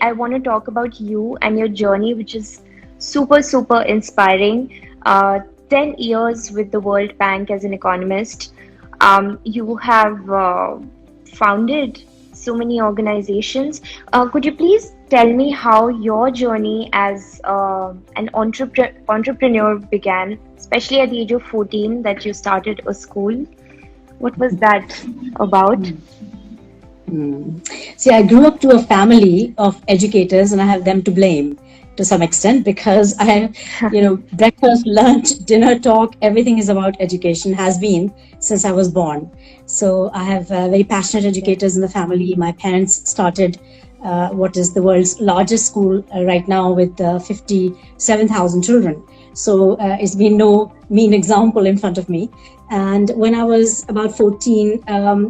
I want to talk about you and your journey, which is super, super inspiring. 10 years with the World Bank as an economist. You have founded so many organizations. Could you please tell me how your journey as an entrepreneur began, especially at the age of 14 that you started a school? What was that about? See, I grew up to a family of educators, and I have them to blame to some extent because breakfast, lunch, dinner talk, everything is about education, has been since I was born. So I have very passionate educators in the family. My parents started what is the world's largest school right now with 57,000 children. So it's been no mean example in front of me. And when I was about 14,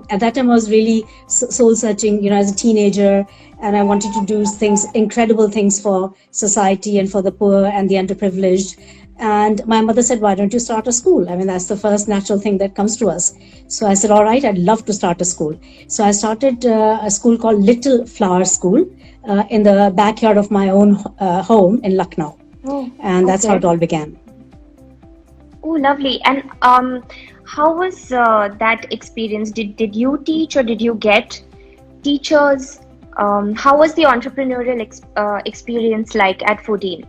at that time I was really soul searching, as a teenager, and I wanted to do incredible things for society and for the poor and the underprivileged. And my mother said, why don't you start a school? I mean, that's the first natural thing that comes to us. So I said, all right, I'd love to start a school. So I started a school called Little Flower School in the backyard of my own home in Lucknow. And that's how it all began. Oh, lovely. And how was that experience? Did you teach or did you get teachers? How was the entrepreneurial experience like at 14?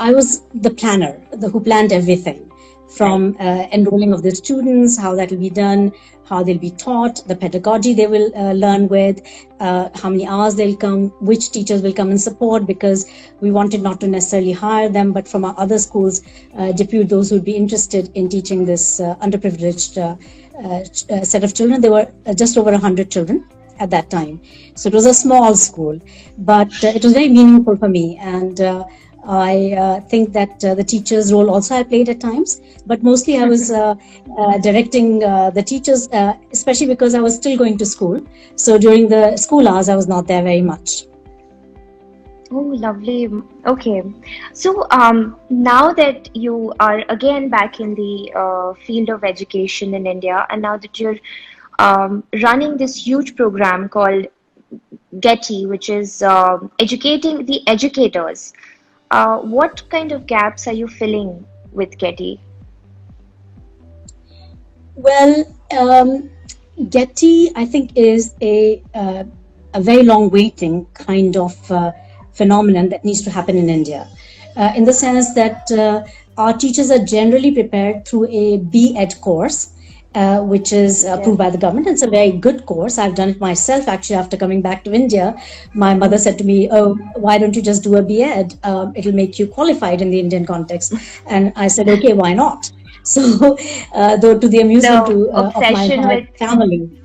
I was the planner, who planned everything from enrolling of the students, how that will be done, how they'll be taught, the pedagogy they will learn with, how many hours they'll come, which teachers will come and support, because we wanted not to necessarily hire them, but from our other schools, depute those who would be interested in teaching this underprivileged set of children. There were just over 100 children at that time. So it was a small school, but it was very meaningful for me. And I think that the teacher's role also I played at times, but mostly I was directing the teachers, especially because I was still going to school. So during the school hours, I was not there very much. Oh, lovely. Okay. So now that you are again back in the field of education in India, and now that you're running this huge program called Getty, which is educating the educators, what kind of gaps are you filling with Getty? Well, Getty, I think, is a very long waiting kind of phenomenon that needs to happen in India, in the sense that our teachers are generally prepared through a B.Ed course, which is approved by the government. It's a very good course. I've done it myself, actually. After coming back to India, my mother said to me, oh, why don't you just do a B.Ed? It'll make you qualified in the Indian context. And I said, okay, why not? So, though to the amusement of my family.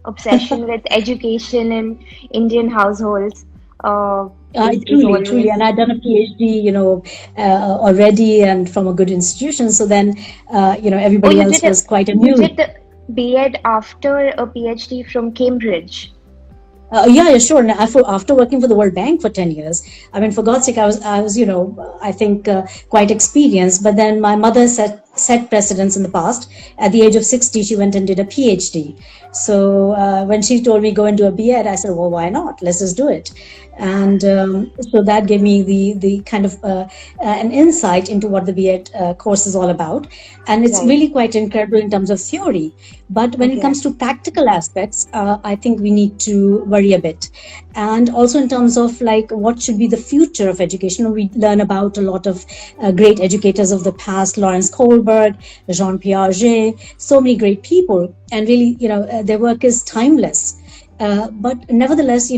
Obsession with education in Indian households. Truly. And I'd done a PhD, already, and from a good institution. So then, everybody else was quite amused. You did the B.Ed after a PhD from Cambridge. Yeah, sure. After working for the World Bank for 10 years, I mean, for God's sake, I was, I think quite experienced. But then my mother set precedents in the past. At the age of 60, she went and did a PhD. So when she told me go and do a B.Ed, I said, well, why not? Let's just do it. And so that gave me the kind of an insight into what the B.Ed course is all about. And it's really quite incredible in terms of theory. But when it comes to practical aspects, I think we need to worry a bit. And also in terms of what should be the future of education. We learn about a lot of great educators of the past, Lawrence Kohlberg, Jean Piaget, so many great people. And really, their work is timeless. But nevertheless,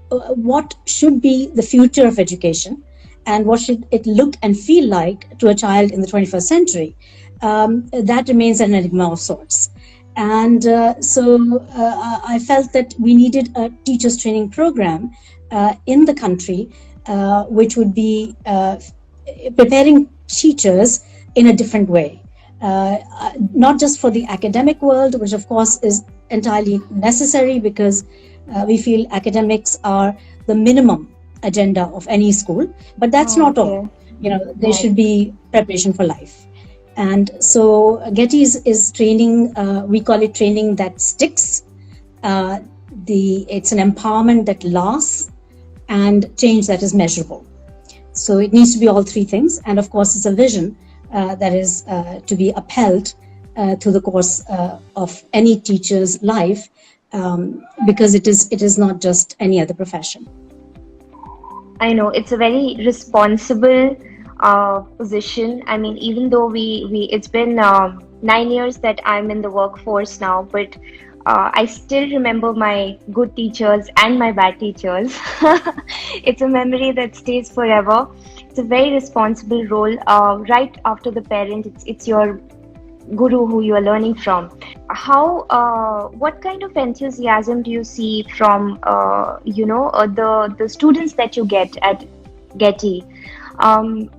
what should be the future of education and what should it look and feel like to a child in the 21st century? That remains an enigma of sorts. And so I felt that we needed a teachers training program in the country, which would be preparing teachers in a different way. Not just for the academic world, which of course is entirely necessary because we feel academics are the minimum agenda of any school, but that's not all. There should be preparation for life. And so Getty is training, we call it training that sticks. it's an empowerment that lasts and change that is measurable. So it needs to be all three things. And of course, it's a vision that is to be upheld through the course of any teacher's life, because it is not just any other profession. I know it's a very responsible position. I mean, even though we it's been 9 years that I'm in the workforce now, but I still remember my good teachers and my bad teachers. It's a memory that stays forever. It's a very responsible role. Right after the parent, it's your guru who you are learning from. What kind of enthusiasm do you see from the students that you get at Getty? Um,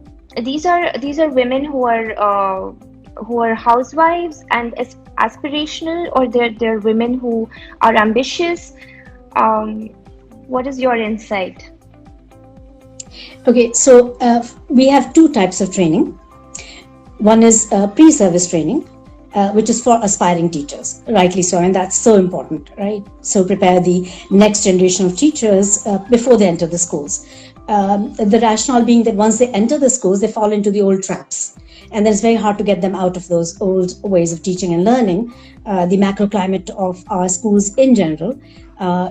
these are women who are housewives and aspirational, or they're women who are ambitious. Um, what is your insight? Okay, so we have two types of training. One is pre-service training, which is for aspiring teachers, rightly so, and that's so important, right? So prepare the next generation of teachers before they enter the schools. The rationale being that once they enter the schools, they fall into the old traps. And then it's very hard to get them out of those old ways of teaching and learning. The macro climate of our schools in general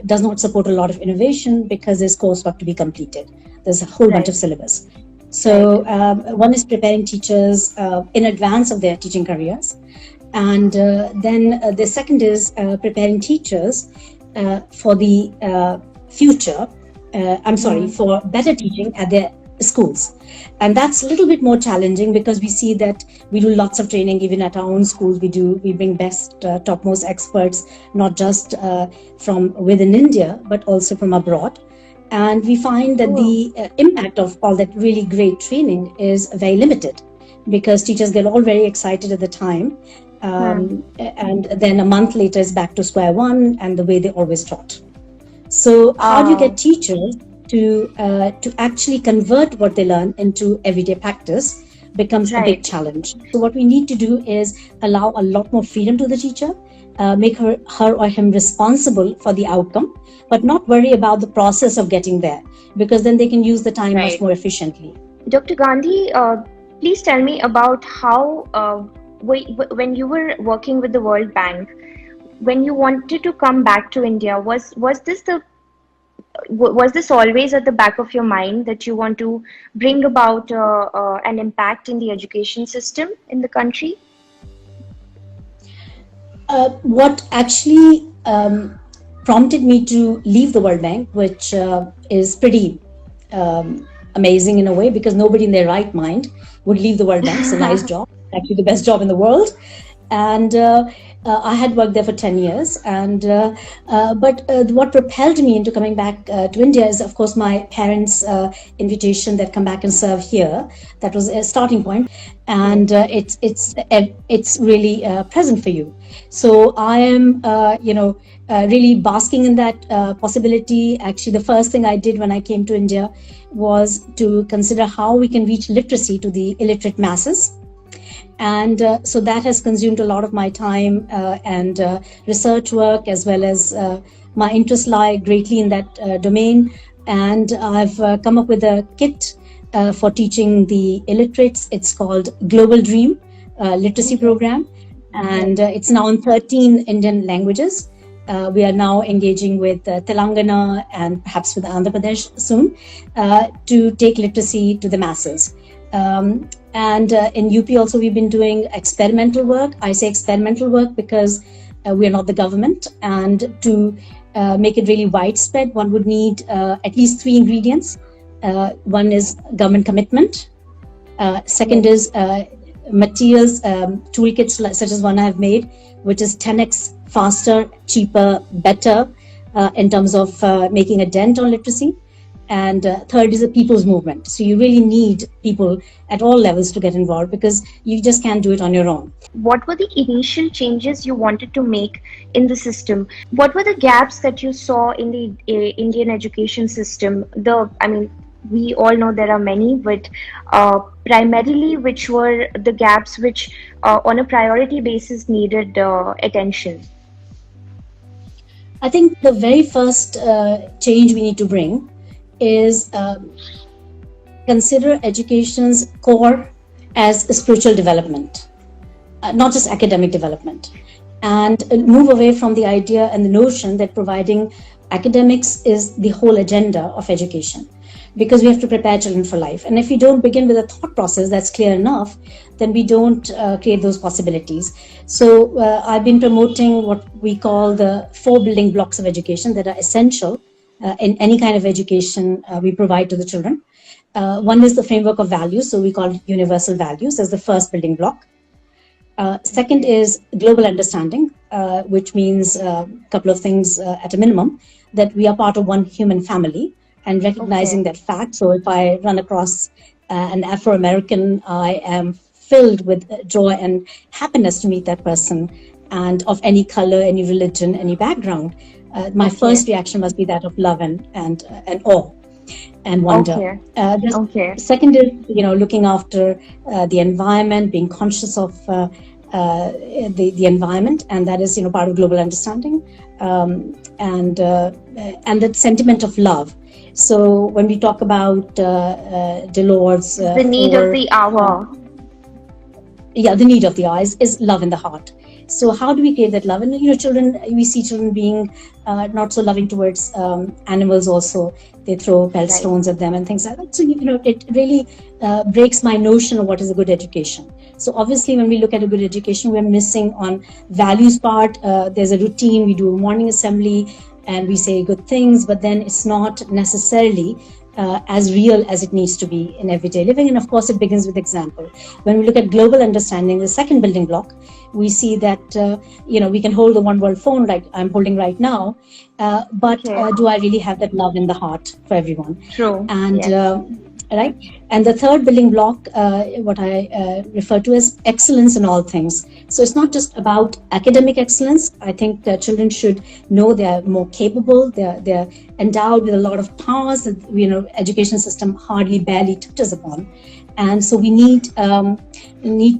does not support a lot of innovation because there's coursework to be completed. There's a whole bunch of syllabus. So one is preparing teachers in advance of their teaching careers. And then the second is preparing teachers for the future, for better teaching at their schools. And that's a little bit more challenging because we see that we do lots of training even at our own schools. We bring best, topmost experts, not just from within India, but also from abroad. And we find that the impact of all that really great training is very limited because teachers get all very excited at the time. And then a month later is back to square one and the way they always taught. So how do you get teachers to actually convert what they learn into everyday practice becomes a big challenge. So what we need to do is allow a lot more freedom to the teacher, make her or him responsible for the outcome, but not worry about the process of getting there, because then they can use the time much more efficiently. Dr. Gandhi, please tell me about how, when you were working with the World Bank, when you wanted to come back to India, was this always at the back of your mind that you want to bring about an impact in the education system in the country? What actually prompted me to leave the World Bank, which is pretty amazing in a way, because nobody in their right mind would leave the World Bank. It's a nice job, actually the best job in the world. And I had worked there for 10 years. And but what propelled me into coming back to India is, of course, my parents' invitation that come back and serve here. That was a starting point. And it's really present for you. So I am, really basking in that possibility. Actually, the first thing I did when I came to India was to consider how we can reach literacy to the illiterate masses. And so that has consumed a lot of my time and research work, as well as my interests lie greatly in that domain. And I've come up with a kit for teaching the illiterates. It's called Global Dream Literacy Program. And it's now in 13 Indian languages. We are now engaging with Telangana and perhaps with Andhra Pradesh soon to take literacy to the masses. And in UP also, we've been doing experimental work. I say experimental work because we are not the government. And to make it really widespread, one would need at least 3 ingredients. One is government commitment. Second is materials, toolkits such as one I have made, which is 10x faster, cheaper, better in terms of making a dent on literacy. And third is a people's movement. So you really need people at all levels to get involved, because you just can't do it on your own. What were the initial changes you wanted to make in the system? What were the gaps that you saw in the Indian education system? We all know there are many, but primarily which were the gaps which on a priority basis needed attention? I think the very first change we need to bring is consider education's core as spiritual development, not just academic development, and move away from the idea and the notion that providing academics is the whole agenda of education, because we have to prepare children for life. And if we don't begin with a thought process that's clear enough, then we don't create those possibilities. So I've been promoting what we call the 4 building blocks of education that are essential in any kind of education we provide to the children. One is the framework of values, so we call it universal values as the first building block. Second is global understanding, which means a couple of things at a minimum, that we are part of one human family, and recognizing that fact. So if I run across an Afro-American, I am filled with joy and happiness to meet that person, and of any color, any religion, any background. My first reaction must be that of love and awe and wonder. Second is, looking after the environment, being conscious of the environment, and that is, part of global understanding, and that sentiment of love. So when we talk about Delors, the need of the hour. The need of the hour is love in the heart. So how do we create that love? And we see children being not so loving towards animals also. They throw pelt stones at them and things like that. So it really breaks my notion of what is a good education. So obviously, when we look at a good education, we're missing on values part. There's a routine. We do a morning assembly and we say good things, but then it's not necessarily as real as it needs to be in everyday living. And of course, it begins with example. When we look at global understanding, the second building block, we see that, we can hold the one world phone like I'm holding right now, but do I really have that love in the heart for everyone? True. And right. And the third building block, what I refer to as excellence in all things. So it's not just about academic excellence. I think that children should know they are more capable. They're endowed with a lot of powers that education system barely touches upon. And so we need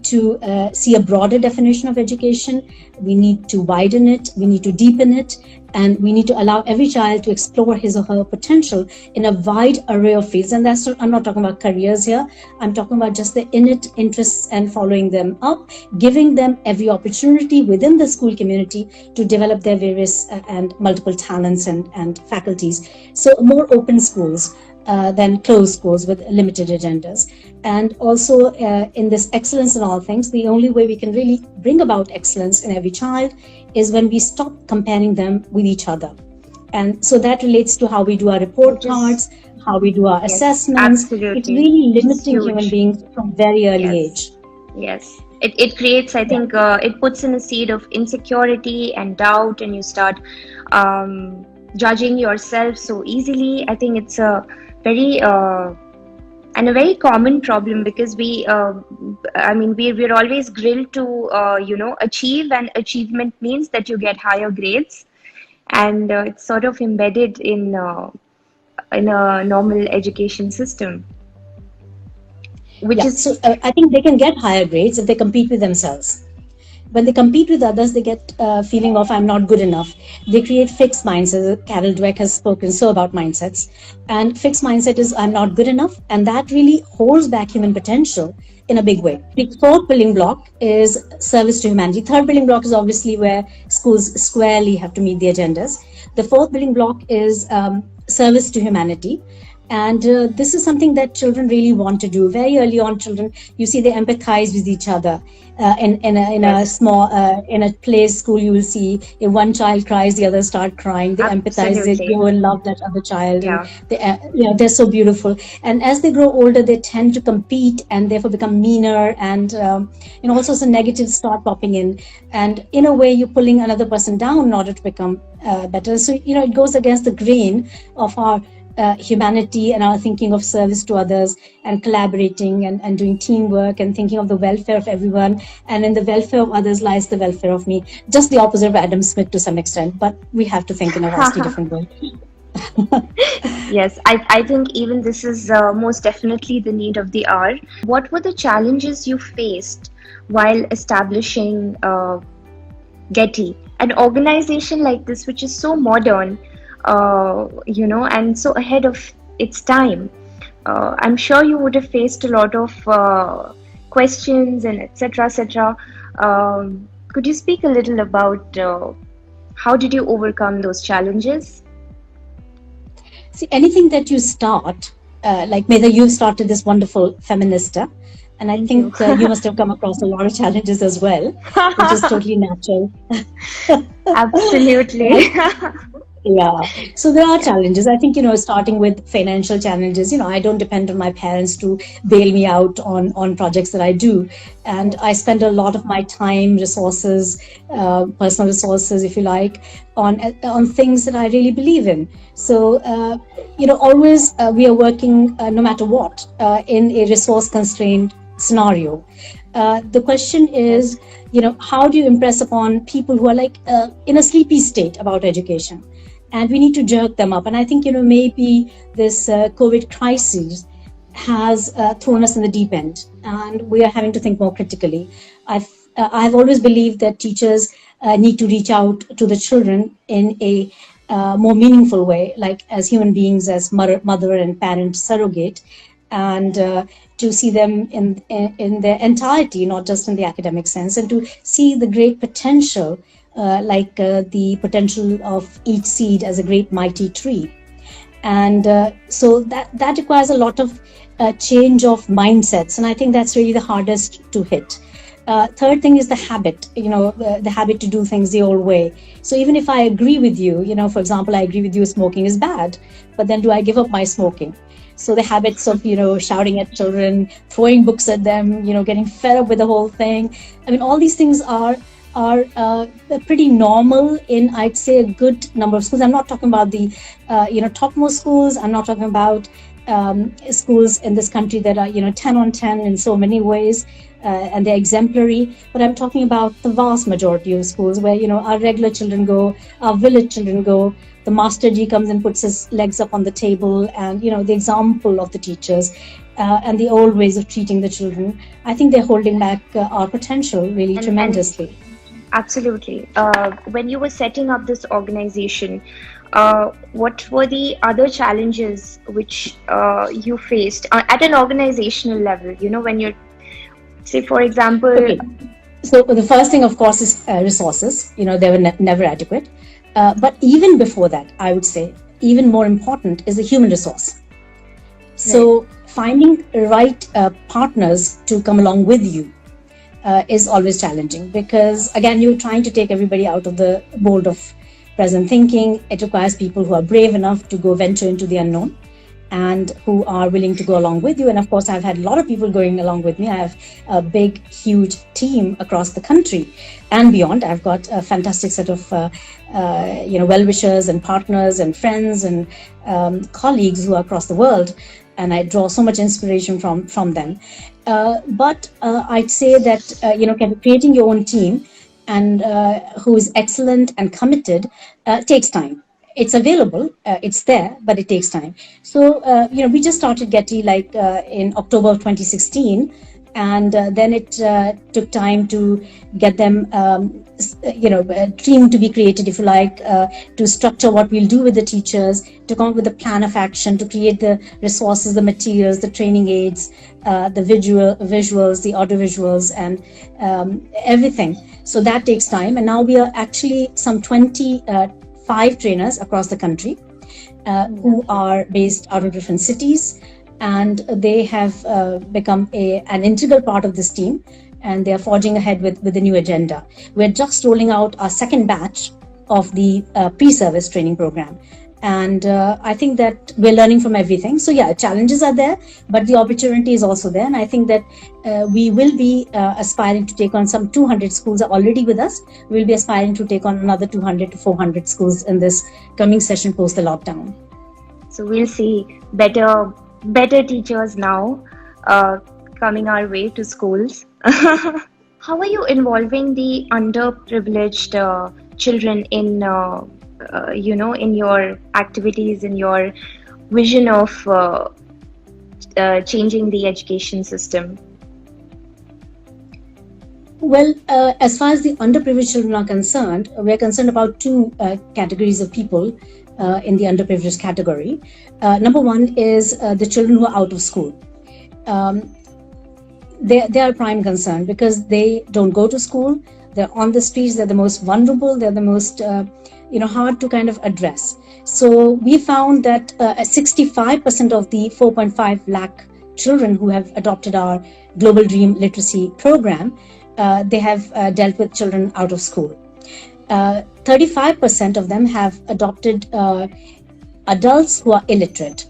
to see a broader definition of education. We need to widen it. We need to deepen it. And we need to allow every child to explore his or her potential in a wide array of fields. And I'm not talking about careers here. I'm talking about just the innate interests and following them up, giving them every opportunity within the school community to develop their various and multiple talents and faculties. So more open schools than closed schools with limited agendas. And also in this excellence in all things, the only way we can really bring about excellence in every child is when we stop comparing them with each other. And so that relates to how we do our report cards, how we do our assessments. Absolutely. It's really limiting human beings from very early age. Yes. It creates, I think, it puts in a seed of insecurity and doubt, and you start judging yourself so easily. I think it's a very very common problem, because we're always grilled to achieve, and achievement means that you get higher grades, and it's sort of embedded in a normal education system, So I think they can get higher grades if they compete with themselves. When they compete with others, they get a feeling of I'm not good enough. They create fixed mindsets. Carol Dweck has spoken so about mindsets. And fixed mindset is I'm not good enough. And that really holds back human potential in a big way. The fourth building block is service to humanity. Third building block is obviously where schools squarely have to meet the agendas. The fourth building block is service to humanity. And this is something that children really want to do. Very early on, children, you see they empathize with each other. In a small, in a play school, you will see if one child cries, the others start crying. They empathize, they go and love that other child. Yeah. And they're so beautiful. And as they grow older, they tend to compete and therefore become meaner, and all sorts of negatives start popping in. And in a way, you're pulling another person down in order to become better. So, it goes against the grain of our humanity and our thinking of service to others and collaborating and doing teamwork and thinking of the welfare of everyone, and in the welfare of others lies the welfare of me. Just the opposite of Adam Smith to some extent, but we have to think in a vastly different way. Yes, I think even this is most definitely the need of the hour. What were the challenges you faced while establishing Getty an organization like this, which is so modern, and so ahead of its time. I'm sure you would have faced a lot of questions and etc. etc. Could you speak a little about how did you overcome those challenges? See, anything that you start, like whether you've started this wonderful Feministaa, and I Thank you. think you must have come across a lot of challenges as well, which is totally natural. Absolutely. Right? Yeah. So there are challenges. I think, starting with financial challenges, I don't depend on my parents to bail me out on projects that I do. And I spend a lot of my time, resources, personal resources, if you like, on things that I really believe in. So, always we are working, no matter what, in a resource constrained scenario. The question is, how do you impress upon people who are like in a sleepy state about education? And we need to jerk them up. And I think, maybe this COVID crisis has thrown us in the deep end, and we are having to think more critically. I've always believed that teachers need to reach out to the children in a more meaningful way, like as human beings, as mother and parent surrogate, and to see them in their entirety, not just in the academic sense, and to see the great potential, like the potential of each seed as a great mighty tree. And so that requires a lot of change of mindsets, and I think that's really the hardest to hit. Third thing is the habit, the habit to do things the old way. So even if I agree with you, for example, I agree with you smoking is bad, but then do I give up my smoking? So the habits of, shouting at children, throwing books at them, getting fed up with the whole thing. I mean, all these things are pretty normal in, I'd say, a good number of schools. I'm not talking about the, topmost schools. I'm not talking about schools in this country that are, 10 on 10 in so many ways, and they're exemplary. But I'm talking about the vast majority of schools where, our regular children go, our village children go. The master G comes and puts his legs up on the table, and, the example of the teachers and the old ways of treating the children, I think they're holding back our potential really tremendously. Absolutely. When you were setting up this organization, what were the other challenges which you faced at an organizational level? When you're, say, for example. Okay. So the first thing, of course, is resources. They were never adequate. But even before that, I would say, even more important is the human resource. So finding right partners to come along with you is always challenging, because again, you're trying to take everybody out of the mold of present thinking. It requires people who are brave enough to go venture into the unknown and who are willing to go along with you. And of course, I've had a lot of people going along with me. I have a big, huge team across the country and beyond. I've got a fantastic set of well-wishers and partners and friends and colleagues who are across the world, and I draw so much inspiration from them. But I'd say that creating your own team and who is excellent and committed takes time. It's available, it's there, but it takes time. So we just started Getty in October of 2016, and then it took time to get them a team to be created, if you like, to structure what we'll do with the teachers, to come up with a plan of action, to create the resources, the materials, the training aids, the visuals, the audio visuals, and everything. So that takes time. And now we are actually some 25 trainers across the country who are based out of different cities, and they have become an integral part of this team, and they are forging ahead with the new agenda. We're just rolling out our second batch of the pre-service training program. And I think that we're learning from everything. So yeah, challenges are there, but the opportunity is also there. And I think that we will be aspiring to take on some 200 schools are already with us. We'll be aspiring to take on another 200 to 400 schools in this coming session post the lockdown. So we'll see better teachers now coming our way to schools. How are you involving the underprivileged children in in your activities, in your vision of changing the education system? Well, as far as the underprivileged children are concerned, we are concerned about two categories of people in the underprivileged category. Number one is the children who are out of school. Um, they are a prime concern because they don't go to school. They're on the streets. They're the most vulnerable. They're the most hard to kind of address. So we found that 65% of the 4.5 lakh children who have adopted our Global Dream Literacy program, they have dealt with children out of school. 35% of them have adopted adults who are illiterate.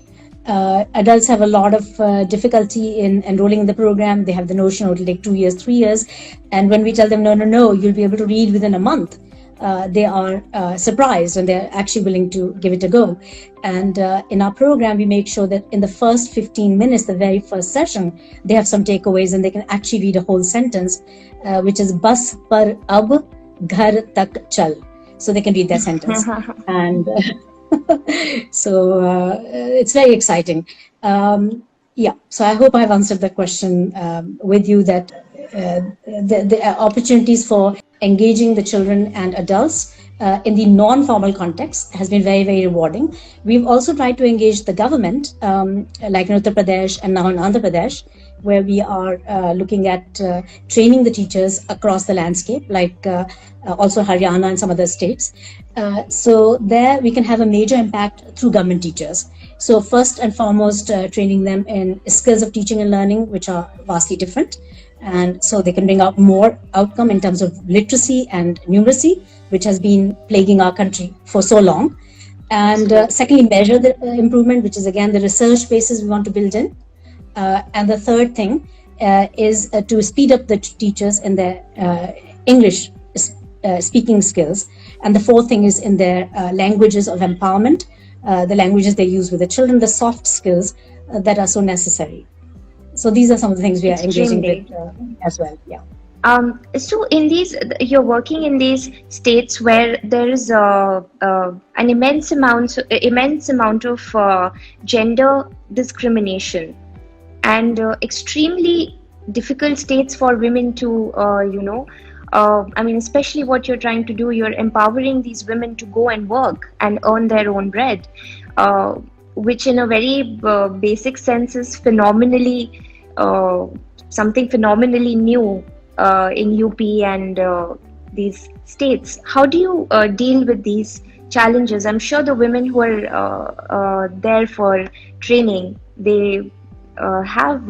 Adults have a lot of difficulty in enrolling in the program. They have the notion it will take 2 years, 3 years. And when we tell them, no, you'll be able to read within a month, they are surprised and they're actually willing to give it a go. And in our program, we make sure that in the first 15 minutes, the very first session, they have some takeaways and they can actually read a whole sentence, which is bas par ab ghar tak chal. So they can read that sentence. And so it's very exciting. So I hope I've answered the question with you that the opportunities for engaging the children and adults in the non-formal context has been very, very rewarding. We've also tried to engage the government, like in Uttar Pradesh and now in Andhra Pradesh, where we are looking at training the teachers across the landscape, like also Haryana and some other states. So there we can have a major impact through government teachers. So first and foremost, training them in skills of teaching and learning, which are vastly different. And so they can bring out more outcome in terms of literacy and numeracy, which has been plaguing our country for so long. And secondly, measure the improvement, which is again the research basis we want to build in. And the third thing is to speed up the teachers in their English speaking skills. And the fourth thing is in their languages of empowerment, the languages they use with the children, the soft skills that are so necessary. So these are some of the things we are engaging with as well. Yeah. So in these, you're working in these states where there is an immense amount of gender discrimination and extremely difficult states for women to, especially what you're trying to do, you're empowering these women to go and work and earn their own bread, which in a very basic sense is something phenomenally new in UP and these states. How do you deal with these challenges? I'm sure the women who are there for training, they have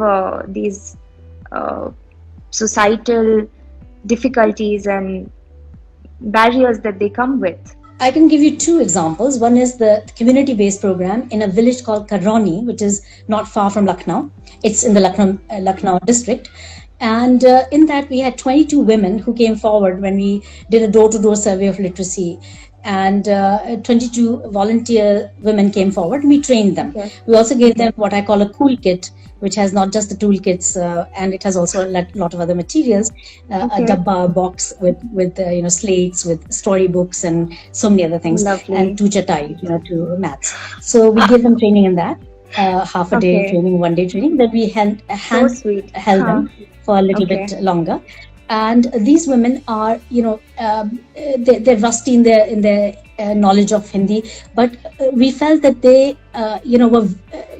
these societal difficulties and barriers that they come with. I can give you two examples. One is the community-based program in a village called Karoni, which is not far from Lucknow. It's in the Lucknow district. And in that, we had 22 women who came forward when we did a door-to-door survey of literacy. And 22 volunteer women came forward and we trained them. Okay. We also gave them what I call a cool kit, which has not just the toolkits and it has also a lot of other materials, a dabba box with slates, with storybooks and so many other things. Lovely. And to chatai, to maths. So we gave them training in that, half a day training, 1 day training, that we held them for a little bit longer. And these women are, they're rusty in their knowledge of Hindi, but we felt that they,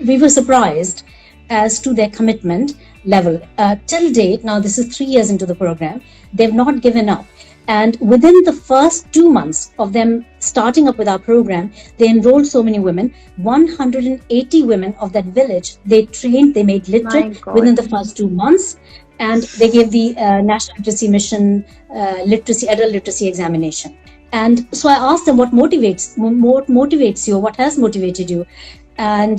we were surprised as to their commitment level. Till date, now this is 3 years into the program, they've not given up. And within the first 2 months of them starting up with our program, they enrolled so many women, 180 women of that village, they trained, they made literate within the first 2 months. And they gave the National Literacy Mission adult literacy examination. And so I asked them, what motivates you? What has motivated you? And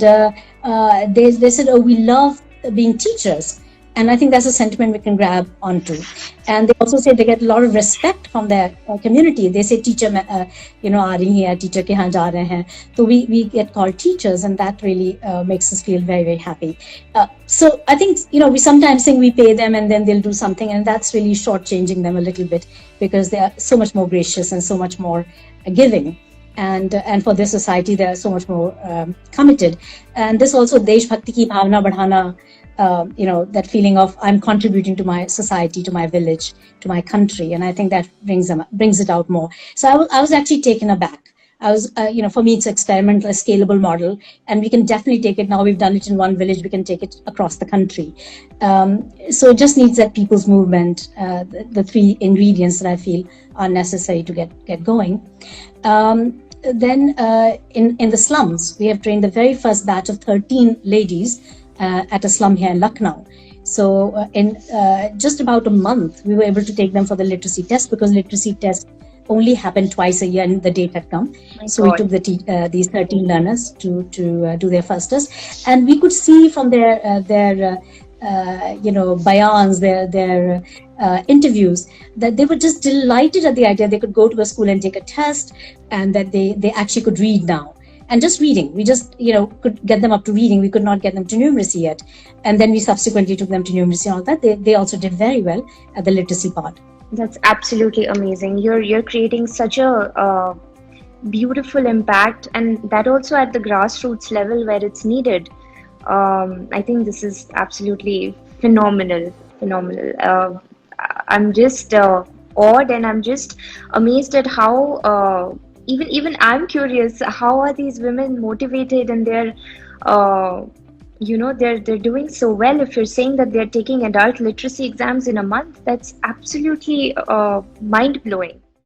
they said, we love being teachers. And I think that's a sentiment we can grab onto. And they also say they get a lot of respect from their community. They say, teacher, aa rahi hai, teacher ke yahan ja rahe hain. So we get called teachers, and that really makes us feel very, very happy. So I think, we sometimes think we pay them and then they'll do something, and that's really shortchanging them a little bit because they are so much more gracious and so much more giving. And for this society, they are so much more committed. And this also Desh Bhakti ki bhavna badhana, that feeling of I'm contributing to my society, to my village, to my country, and I think that brings it out more. So I was actually taken aback. I was, for me, it's experimental, a scalable model, and we can definitely take it now. We've done it in one village, we can take it across the country. So it just needs that people's movement, the three ingredients that I feel are necessary to get going. Then in the slums, we have trained the very first batch of 13 ladies at a slum here in Lucknow. So in just about a month, we were able to take them for the literacy test, because literacy tests only happened twice a year and the date had come. So we took these 13 learners to do their first test, and we could see from their bayans, their interviews, that they were just delighted at the idea they could go to a school and take a test, and that they actually could read now. And just reading, we just could get them up to reading. We could not get them to numeracy yet, and then we subsequently took them to numeracy and all that. They also did very well at the literacy part. That's absolutely amazing. You're creating such a beautiful impact, and that also at the grassroots level where it's needed. I think this is absolutely phenomenal. I'm just awed, and I'm just amazed at how even I'm curious, how are these women motivated, and they're they're doing so well. If you're saying that they're taking adult literacy exams in a month, that's absolutely mind-blowing.